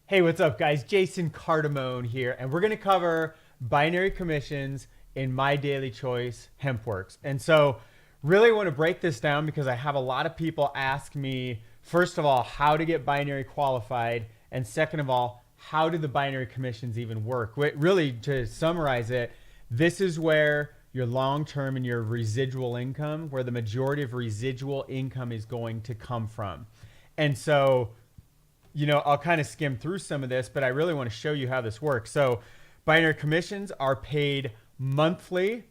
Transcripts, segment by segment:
Hey, what's up, guys? Jason Cardamone here, and we're going to cover binary commissions in my daily choice, HempWorx. And so, really want to break this down because I have a lot of people ask me, first of all, how to get binary qualified, and second of all, how do the binary commissions even work? Really, to summarize it, this is where your long-term and your residual income, where the majority of residual income is going to come from. And so, I'll kind of skim through some of this, but I really want to show you how this works. So binary commissions are paid monthly.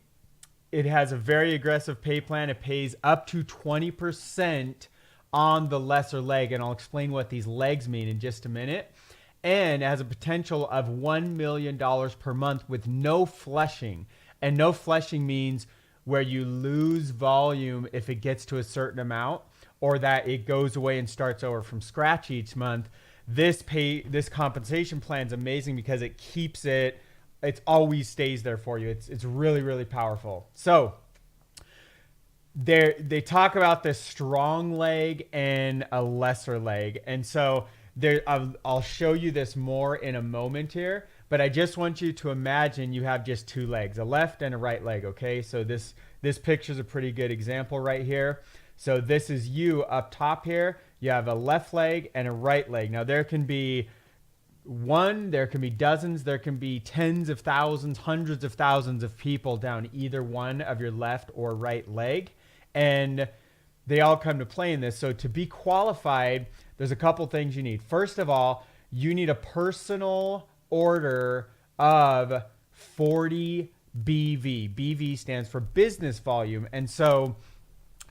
It has a very aggressive pay plan. It pays up to 20% on the lesser leg, and I'll explain what these legs mean in just a minute. And it has a potential of $1 million per month with no flushing. And no flushing means where you lose volume if it gets to a certain amount, or that it goes away and starts over from scratch each month. This compensation plan is amazing because it keeps it always stays there for you. It's really, really powerful. So they talk about this strong leg and a lesser leg. And so I'll show you this more in a moment here, but I just want you to imagine you have just two legs, a left and a right leg. Okay. So this picture is a pretty good example right here. So this is you up top here. You have a left leg and a right leg. Now there can be one, there can be dozens, there can be tens of thousands, hundreds of thousands of people down either one of your left or right leg. And they all come to play in this. So to be qualified, there's a couple things you need. First of all, you need a personal order of 40 BV. BV stands for business volume. And so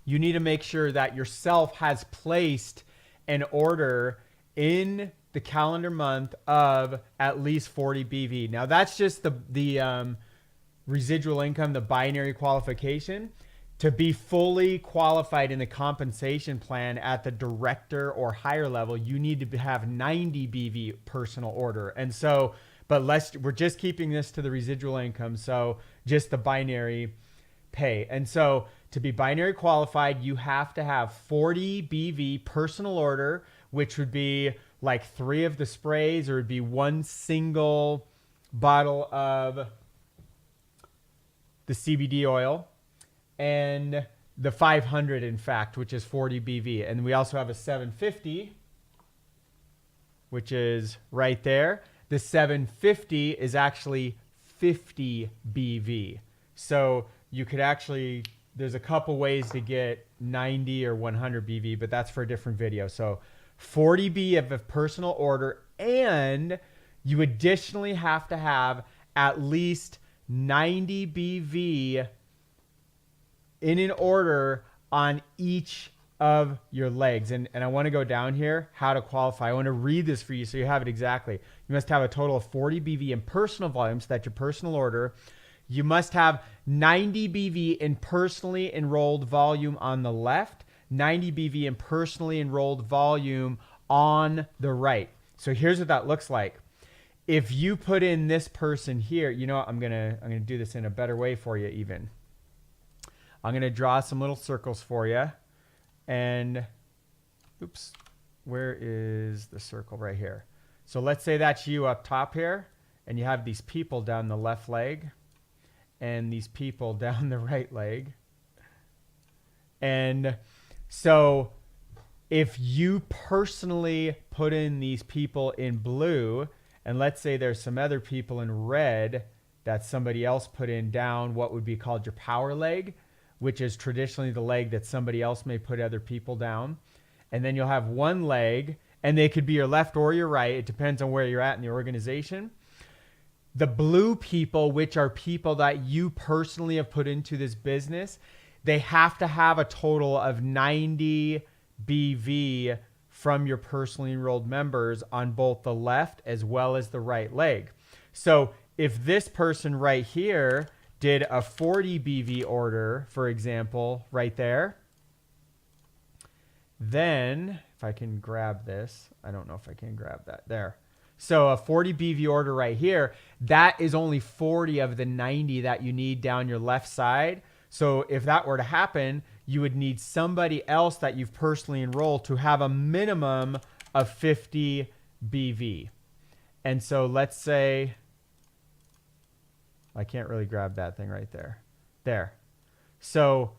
you need to make sure that yourself has placed an order in the calendar month of at least 40 BV. Now that's just the residual income, the binary qualification. To be fully qualified in the compensation plan at the director or higher level, you need to have 90 BV personal order. And so, but we're just keeping this to the residual income. So just the binary pay. And so to be binary qualified, you have to have 40 BV personal order, which would be like 3 of the sprays, or it would be 1 single bottle of the CBD oil, and the 500, in fact, which is 40 BV. And we also have a 750, which is right there. The 750 is actually 50 BV. So you could actually, there's a couple ways to get 90 or 100 BV, but that's for a different video. So 40 B of a personal order, and you additionally have to have at least 90 BV in an order on each of your legs. And I want to go down here, how to qualify. I want to read this for you so you have it exactly. You must have a total of 40 BV in personal volume, so that's your personal order. You must have 90 BV in personally enrolled volume on the left, 90 BV in personally enrolled volume on the right. So here's what that looks like. If you put in this person here, you know what, I'm gonna do this in a better way for you even. I'm gonna draw some little circles for you. And oops, where is the circle? Right here. So let's say that's you up top here, and you have these people down the left leg and these people down the right leg. And so if you personally put in these people in blue, and let's say there's some other people in red that somebody else put in down what would be called your power leg, which is traditionally the leg that somebody else may put other people down. And then you'll have one leg, and they could be your left or your right. It depends on where you're at in the organization. The blue people, which are people that you personally have put into this business, they have to have a total of 90 BV from your personally enrolled members on both the left as well as the right leg. So if this person right here did a 40 BV order, for example, right there, then if I can grab this, I don't know if I can grab that there. So a 40 BV order right here, that is only 40 of the 90 that you need down your left side. So if that were to happen, you would need somebody else that you've personally enrolled to have a minimum of 50 BV. And so let's say, I can't really grab that thing right there. There. So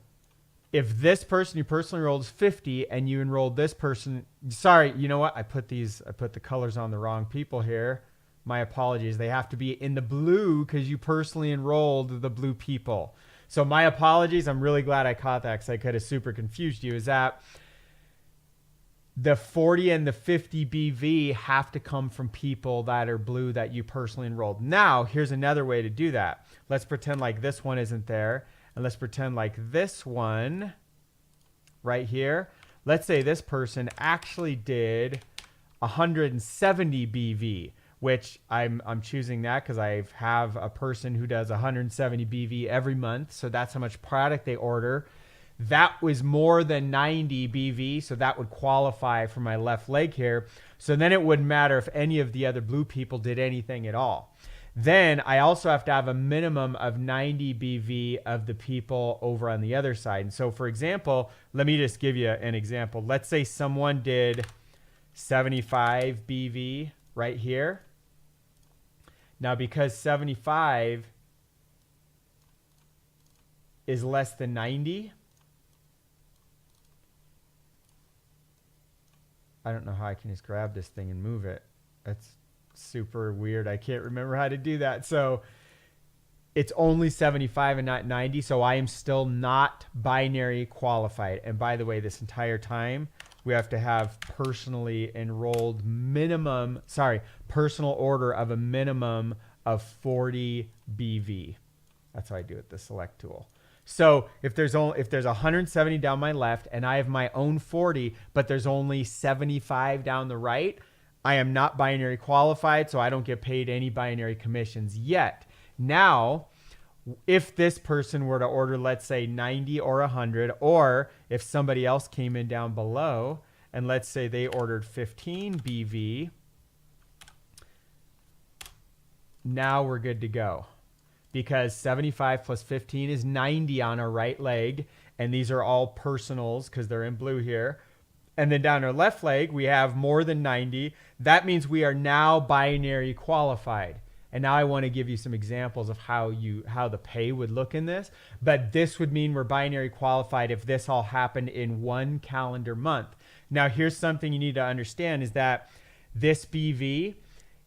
if this person you personally enrolled is 50 and you enrolled this person, sorry, you know what? I put the colors on the wrong people here. My apologies. They have to be in the blue because you personally enrolled the blue people. So my apologies. I'm really glad I caught that because I could have super confused you. Is that the 40 and the 50 BV have to come from people that are blue that you personally enrolled. Now, here's another way to do that. Let's pretend like this one isn't there. And let's pretend like this one right here. Let's say this person actually did 170 BV, which I'm choosing that because I have a person who does 170 BV every month. So that's how much product they order. That was more than 90 BV, so that would qualify for my left leg here. So then it wouldn't matter if any of the other blue people did anything at all. Then I also have to have a minimum of 90 BV of the people over on the other side. And so for example, let me just give you an example. Let's say someone did 75 BV right here. Now because 75 is less than 90, I don't know how I can just grab this thing and move it. That's super weird. I can't remember how to do that. So it's only 75 and not 90. So I am still not binary qualified. And by the way, this entire time we have to have personally enrolled personal order of a minimum of 40 BV. That's how I do it, the select tool. So if there's 170 down my left and I have my own 40, but there's only 75 down the right, I am not binary qualified, so I don't get paid any binary commissions yet. Now, if this person were to order, let's say 90 or 100, or if somebody else came in down below and let's say they ordered 15 BV, now we're good to go. Because 75 plus 15 is 90 on our right leg. And these are all personals because they're in blue here. And then down our left leg, we have more than 90. That means we are now binary qualified. And now I want to give you some examples of how the pay would look in this. But this would mean we're binary qualified if this all happened in one calendar month. Now, here's something you need to understand is that this BV,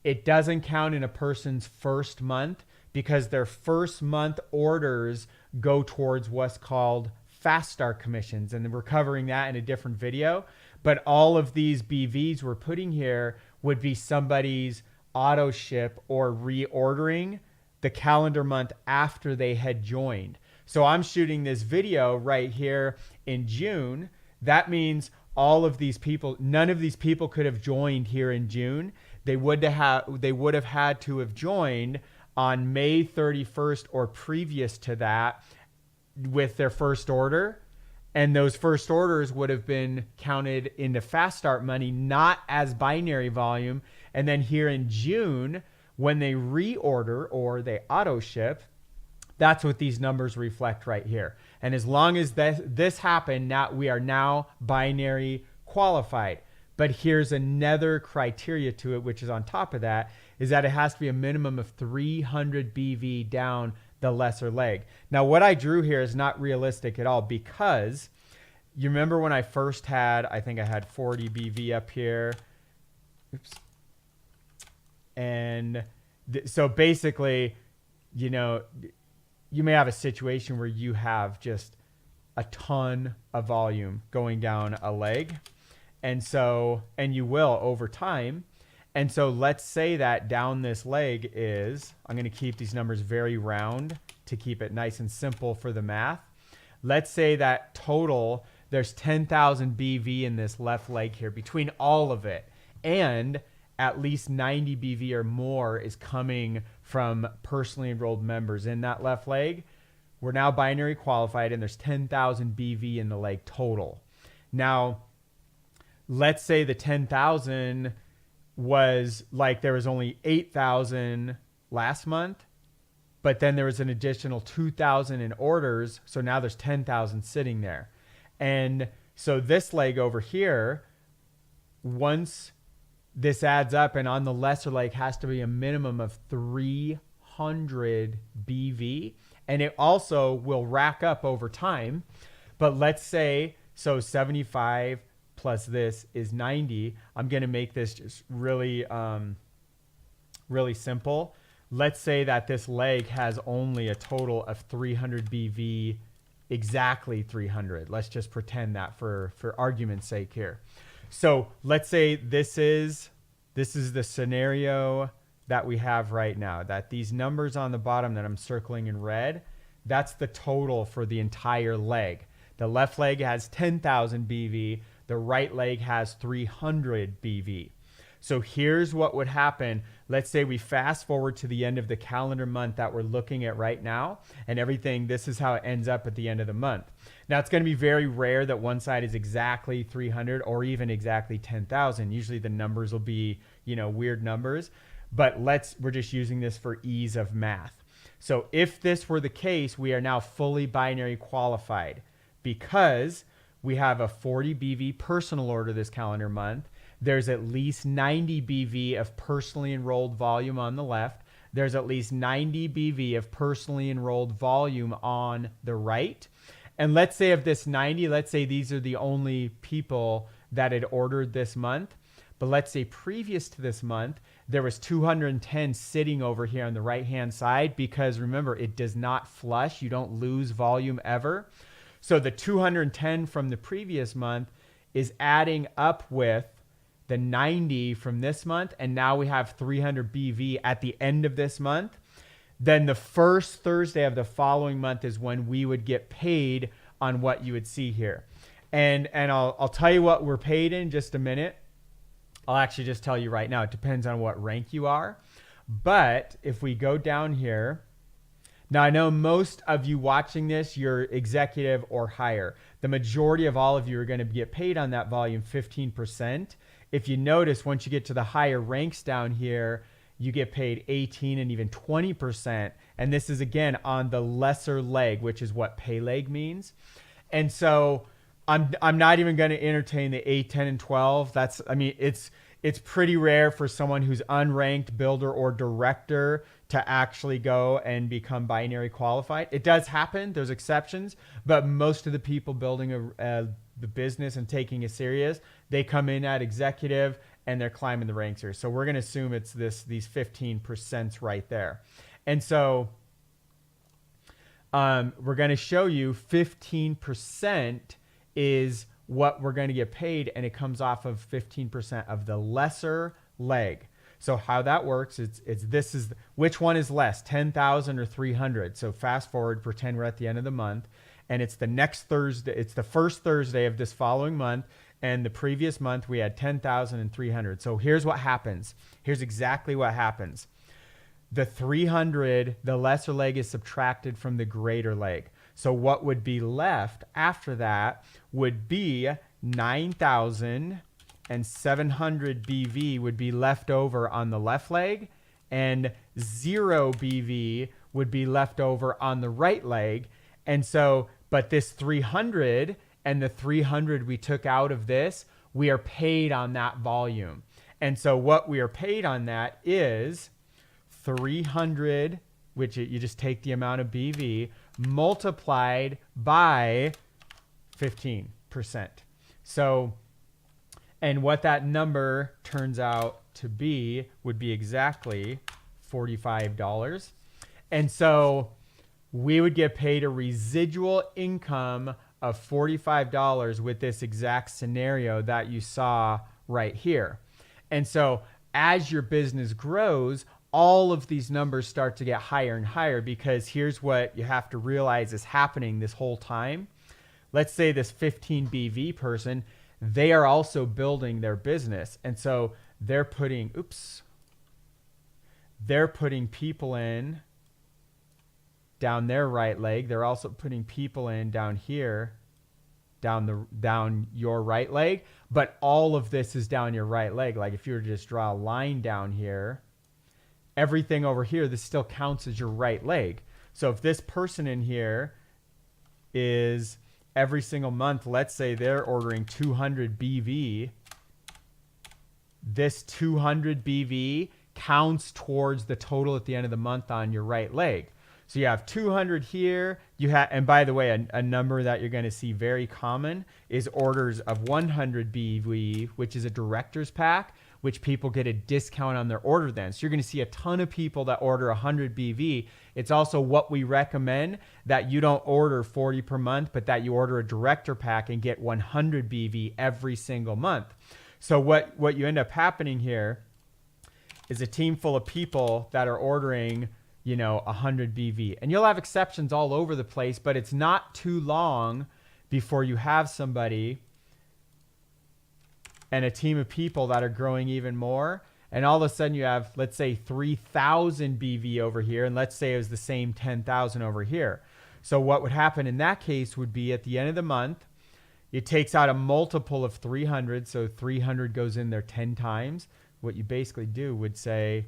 it doesn't count in a person's first month, because their first month orders go towards what's called fast start commissions. And we're covering that in a different video. But all of these BVs we're putting here would be somebody's auto ship or reordering the calendar month after they had joined. So I'm shooting this video right here in June. That means all of these people, none of these people could have joined here in June. They would have had to have joined on May 31st or previous to that with their first order. And those first orders would have been counted into fast start money, not as binary volume. And then here in June, when they reorder or they auto ship, that's what these numbers reflect right here. And as long as this happened, now we are now binary qualified. But here's another criteria to it, which is on top of that, is that it has to be a minimum of 300 BV down the lesser leg. Now, what I drew here is not realistic at all because you remember when I first had, I think I had 40 BV up here. Oops. And so basically, you know, you may have a situation where you have just a ton of volume going down a leg. And so, and you will over time. And so let's say that down this leg is, I'm going to keep these numbers very round to keep it nice and simple for the math. Let's say that total, there's 10,000 BV in this left leg here between all of it. And at least 90 BV or more is coming from personally enrolled members in that left leg. We're now binary qualified and there's 10,000 BV in the leg total. Now, let's say the 10,000 was like there was only 8,000 last month, but then there was an additional 2,000 in orders. So now there's 10,000 sitting there. And so this leg over here, once this adds up, and on the lesser leg has to be a minimum of 300 BV, and it also will rack up over time. But let's say, so 75 plus this is 90. I'm going to make this just really, really simple. Let's say that this leg has only a total of 300 BV, exactly 300. Let's just pretend that for argument's sake here. So let's say this is the scenario that we have right now, that these numbers on the bottom that I'm circling in red, that's the total for the entire leg. The left leg has 10,000 BV. The right leg has 300 BV. So here's what would happen. Let's say we fast forward to the end of the calendar month that we're looking at right now, and everything, this is how it ends up at the end of the month. Now, it's going to be very rare that one side is exactly 300 or even exactly 10,000. Usually the numbers will be, weird numbers, but we're just using this for ease of math. So if this were the case, we are now fully binary qualified because we have a 40 BV personal order this calendar month. There's at least 90 BV of personally enrolled volume on the left. There's at least 90 BV of personally enrolled volume on the right. And let's say of this 90, let's say these are the only people that had ordered this month. But let's say previous to this month, there was 210 sitting over here on the right-hand side because remember, it does not flush. You don't lose volume ever. So the 210 from the previous month is adding up with the 90 from this month, and now we have 300 BV at the end of this month. Then the first Thursday of the following month is when we would get paid on what you would see here. And I'll tell you what we're paid in just a minute. I'll actually just tell you right now. It depends on what rank you are. But if we go down here, now I know most of you watching this, you're executive or higher. The majority of all of you are going to get paid on that volume 15%. If you notice, once you get to the higher ranks down here, you get paid 18 and even 20%. And this is, again, on the lesser leg, which is what pay leg means. And so I'm not even going to entertain the 8, 10, and 12. It's pretty rare for someone who's unranked builder or director to actually go and become binary qualified. It does happen. There's exceptions. But most of the people building the business and taking it serious, they come in at executive and they're climbing the ranks here. So we're going to assume it's these 15% right there. And so we're going to show you 15% is what we're going to get paid, and it comes off of 15% of the lesser leg. So how that works, which one is less, 10,000 or 300? So fast forward, pretend we're at the end of the month, and it's the next Thursday. It's the first Thursday of this following month, and the previous month we had 10,000 and 300. So here's what happens. Here's exactly what happens. The 300, the lesser leg, is subtracted from the greater leg. So what would be left after that would be 9,700 BV would be left over on the left leg, and 0 BV would be left over on the right leg. And so, but this 300 and the 300 we took out of this, we are paid on that volume. And so what we are paid on that is 300, which you just take the amount of BV, multiplied by 15%. So, and what that number turns out to be would be exactly $45. And so we would get paid a residual income of $45 with this exact scenario that you saw right here. And so as your business grows, all of these numbers start to get higher and higher, because here's what you have to realize is happening this whole time. Let's say this 15 BV person, they are also building their business. And so they're putting people in down their right leg. They're also putting people in down here, down your right leg. But all of this is down your right leg. Like if you were to just draw a line down here, everything over here, this still counts as your right leg. So if this person in here is every single month, let's say they're ordering 200 BV, this 200 BV counts towards the total at the end of the month on your right leg. So you have 200 here. You have, and by the way, a number that you're going to see very common is orders of 100 BV, which is a director's pack, which people get a discount on their order then. So you're going to see a ton of people that order 100 BV. It's also what we recommend, that you don't order 40 per month, but that you order a director pack and get 100 BV every single month. So what you end up happening here is a team full of people that are ordering, 100 BV. And you'll have exceptions all over the place, but it's not too long before you have somebody and a team of people that are growing even more. And all of a sudden you have, let's say, 3,000 BV over here. And let's say it was the same 10,000 over here. So what would happen in that case would be at the end of the month, it takes out a multiple of 300. So 300 goes in there 10 times. What you basically do would say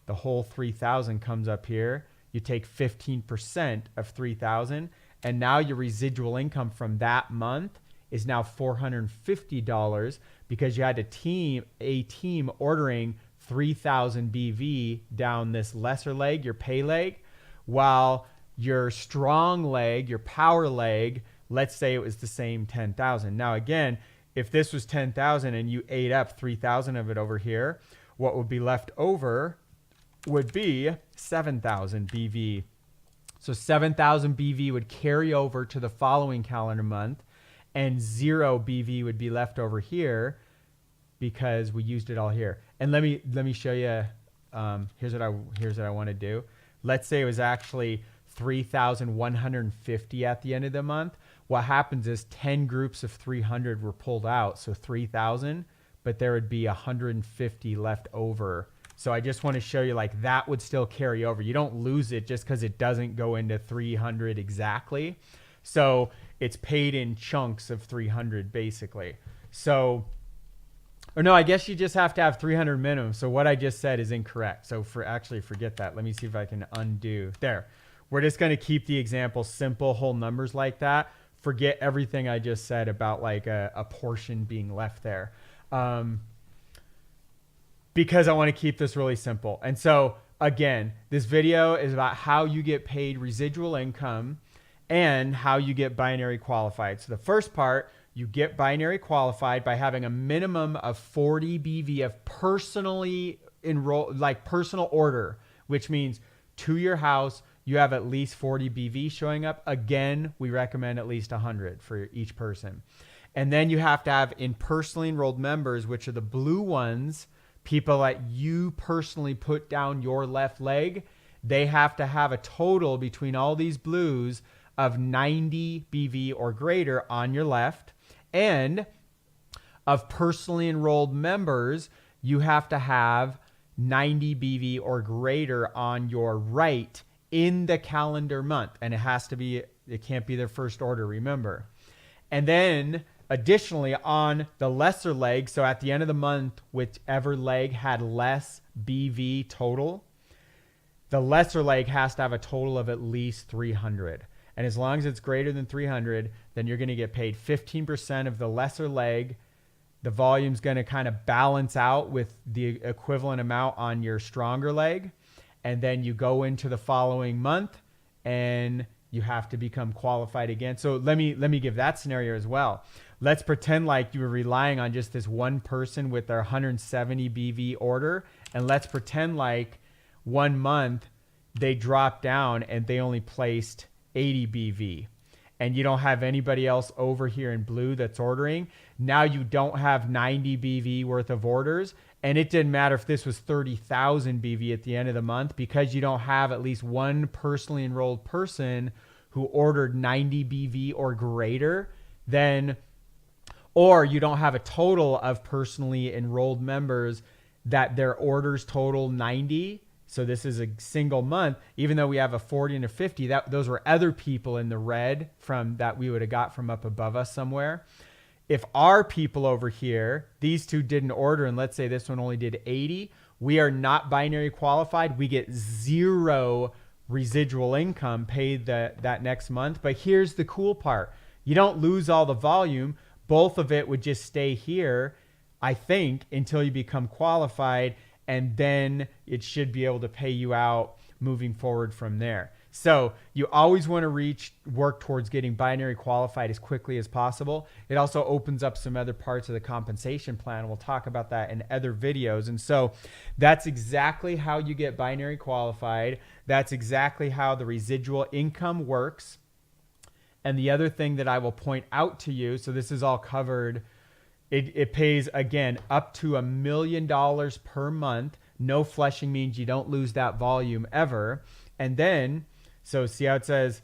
the whole 3,000 comes up here. You take 15% of 3,000. And now your residual income from that month is now $450 because you had a team ordering 3,000 BV down this lesser leg, your pay leg, while your strong leg, your power leg, let's say it was the same 10,000. Now again, if this was 10,000 and you ate up 3,000 of it over here, what would be left over would be 7,000 BV. So 7,000 BV would carry over to the following calendar month, and 0 BV would be left over here because we used it all here. And let me show you. Here's what I want to do. Let's say it was actually 3,150 at the end of the month. What happens is 10 groups of 300 were pulled out, so 3,000, but there would be 150 left over. So I just want to show you, like, that would still carry over. You don't lose it just because it doesn't go into 300 exactly. So it's paid in chunks of 300 basically. So, or no, I guess you just have to have 300 minimum. So what I just said is incorrect. So forget that. Let me see if I can undo there. We're just going to keep the example simple, whole numbers like that. Forget everything I just said about like a portion being left there. Because I want to keep this really simple. And so again, this video is about how you get paid residual income and how you get binary qualified. So the first part, you get binary qualified by having a minimum of 40 BV of personally enrolled, like personal order, which means to your house, you have at least 40 BV showing up. Again, we recommend at least 100 for each person. And then you have to have in personally enrolled members, which are the blue ones, people that you personally put down your left leg. They have to have a total between all these blues of 90 BV or greater on your left. And of personally enrolled members, you have to have 90 BV or greater on your right in the calendar month. And it can't be their first order, remember. And then additionally on the lesser leg, so at the end of the month, whichever leg had less BV total, the lesser leg has to have a total of at least 300. And as long as it's greater than 300, then you're going to get paid 15% of the lesser leg. The volume's going to kind of balance out with the equivalent amount on your stronger leg. And then you go into the following month and you have to become qualified again. So let me give that scenario as well. Let's pretend like you were relying on just this one person with their 170 BV order. And let's pretend like 1 month they dropped down and they only placed 80 BV. And you don't have anybody else over here in blue that's ordering. Now you don't have 90 BV worth of orders. And it didn't matter if this was 30,000 BV at the end of the month, because you don't have at least one personally enrolled person who ordered 90 BV or greater, then, or you don't have a total of personally enrolled members that their orders total 90. So this is a single month, even though we have a 40 and a 50, those were other people in the red from that we would have got from up above us somewhere. If our people over here, these two didn't order, and let's say this one only did 80, we are not binary qualified. We get 0 residual income paid that next month. But here's the cool part. You don't lose all the volume. Both of it would just stay here I think, until you become qualified, and then it should be able to pay you out moving forward from there. So you always want to work towards getting binary qualified as quickly as possible. It also opens up some other parts of the compensation plan. We'll talk about that in other videos. And so that's exactly how you get binary qualified. That's exactly how the residual income works. And the other thing that I will point out to you, so this is all covered, it pays, again, up to $1 million per month. No flushing means you don't lose that volume ever. And then, so see how it says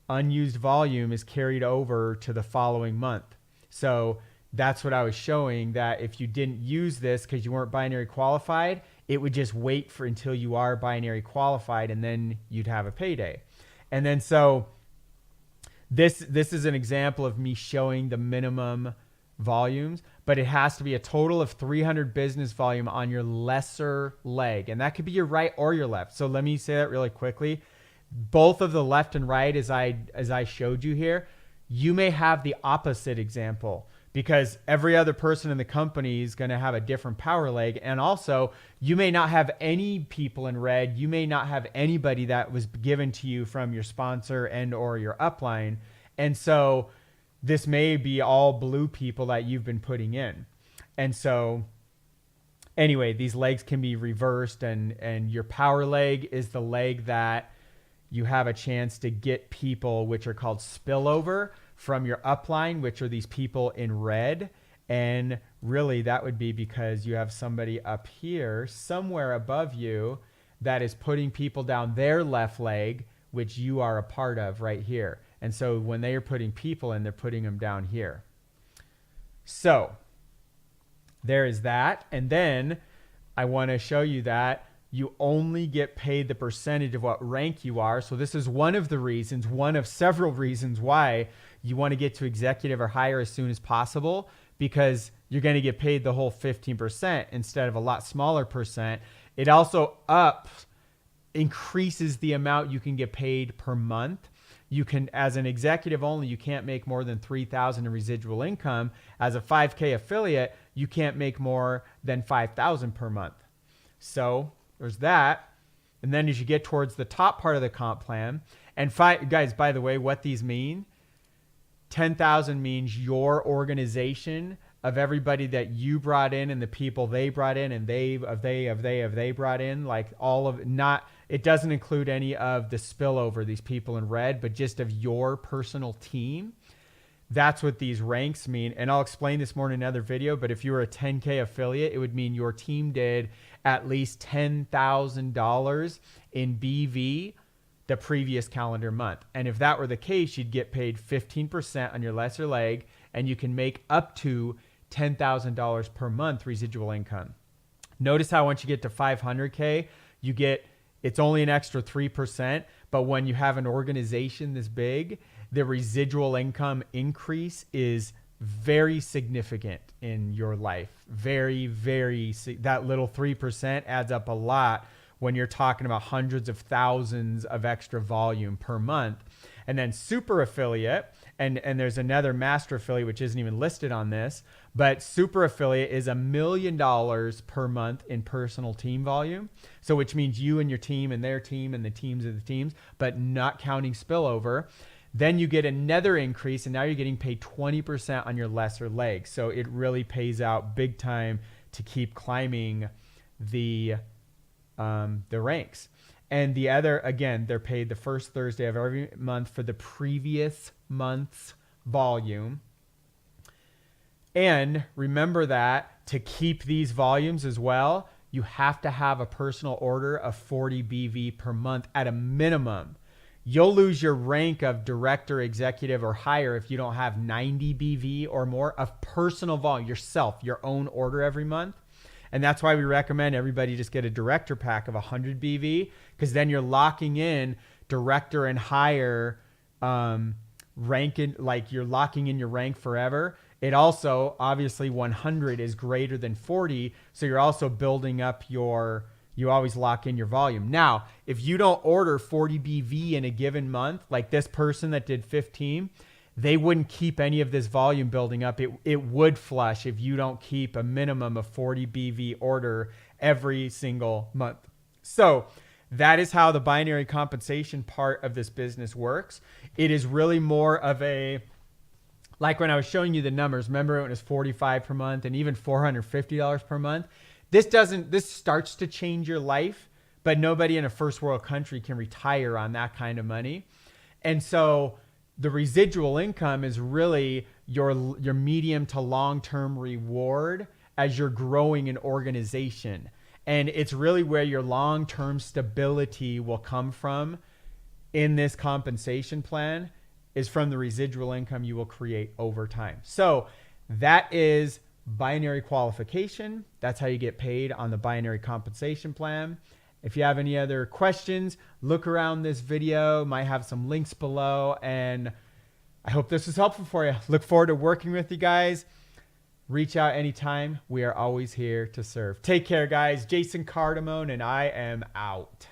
unused volume is carried over to the following month. So that's what I was showing, that if you didn't use this because you weren't binary qualified, it would just wait for until you are binary qualified, and then you'd have a payday. And then so this is an example of me showing the minimum volumes, but it has to be a total of 300 business volume on your lesser leg. And that could be your right or your left. So let me say that really quickly. Both of the left and right, as I showed you here, you may have the opposite example, because every other person in the company is going to have a different power leg. And also, you may not have any people in red. You may not have anybody that was given to you from your sponsor and or your upline. And so this may be all blue people that you've been putting in. And so anyway, these legs can be reversed, and your power leg is the leg that you have a chance to get people, which are called spillover, from your upline, which are these people in red. And really that would be because you have somebody up here somewhere above you that is putting people down their left leg, which you are a part of right here. And so when they are putting people in, they're putting them down here. So there is that. And then I want to show you that you only get paid the percentage of what rank you are. So this is one of the reasons, one of several reasons why you want to get to executive or higher as soon as possible, because you're going to get paid the whole 15% instead of a lot smaller percent. It also increases the amount you can get paid per month. You can, as an executive only, you can't make more than $3,000 in residual income. As a 5K affiliate, you can't make more than $5,000 per month. So there's that. And then as you get towards the top part of the comp plan, and guys, by the way, what these mean, 10,000 means your organization of everybody that you brought in and the people they brought in and they brought in, like all of, not, it doesn't include any of the spillover, these people in red, but just of your personal team. That's what these ranks mean. And I'll explain this more in another video, but if you were a 10K affiliate, it would mean your team did at least $10,000 in BV the previous calendar month. And if that were the case, you'd get paid 15% on your lesser leg, and you can make up to $10,000 per month residual income. Notice how once you get to 500K, it's only an extra 3%, but when you have an organization this big, the residual income increase is very significant in your life. Very, that little 3% adds up a lot when you're talking about hundreds of thousands of extra volume per month. And then super affiliate, and there's another master affiliate, which isn't even listed on this, but super affiliate is $1 million per month in personal team volume. So which means you and your team and their team and the teams of the teams, but not counting spillover. Then you get another increase, and now you're getting paid 20% on your lesser leg. So it really pays out big time to keep climbing the ranks. And the other, again, they're paid the first Thursday of every month for the previous month's volume. And remember that to keep these volumes as well, you have to have a personal order of 40 BV per month at a minimum. You'll lose your rank of director, executive, or higher if you don't have 90 BV or more of personal volume, yourself, your own order every month. And that's why we recommend everybody just get a director pack of 100 BV, because then you're locking in director and higher ranking, like you're locking in your rank forever. It also, obviously 100 is greater than 40. So you're also building up you always lock in your volume. Now, if you don't order 40 BV in a given month, like this person that did 15, they wouldn't keep any of this volume building up. It would flush if you don't keep a minimum of 40 BV order every single month. So that is how the binary compensation part of this business works. It is really more of a, like when I was showing you the numbers, remember when it was $45 per month and even $450 per month? This starts to change your life, but nobody in a first world country can retire on that kind of money. And so the residual income is really your medium to long-term reward as you're growing an organization. And it's really where your long-term stability will come from in this compensation plan, is from the residual income you will create over time. So that is binary qualification. That's how you get paid on the binary compensation plan. If you have any other questions, look around this video, might have some links below, and I hope this was helpful for you. Look forward to working with you guys. Reach out anytime. We are always here to serve. Take care, guys. Jason Cardamone, and I am out.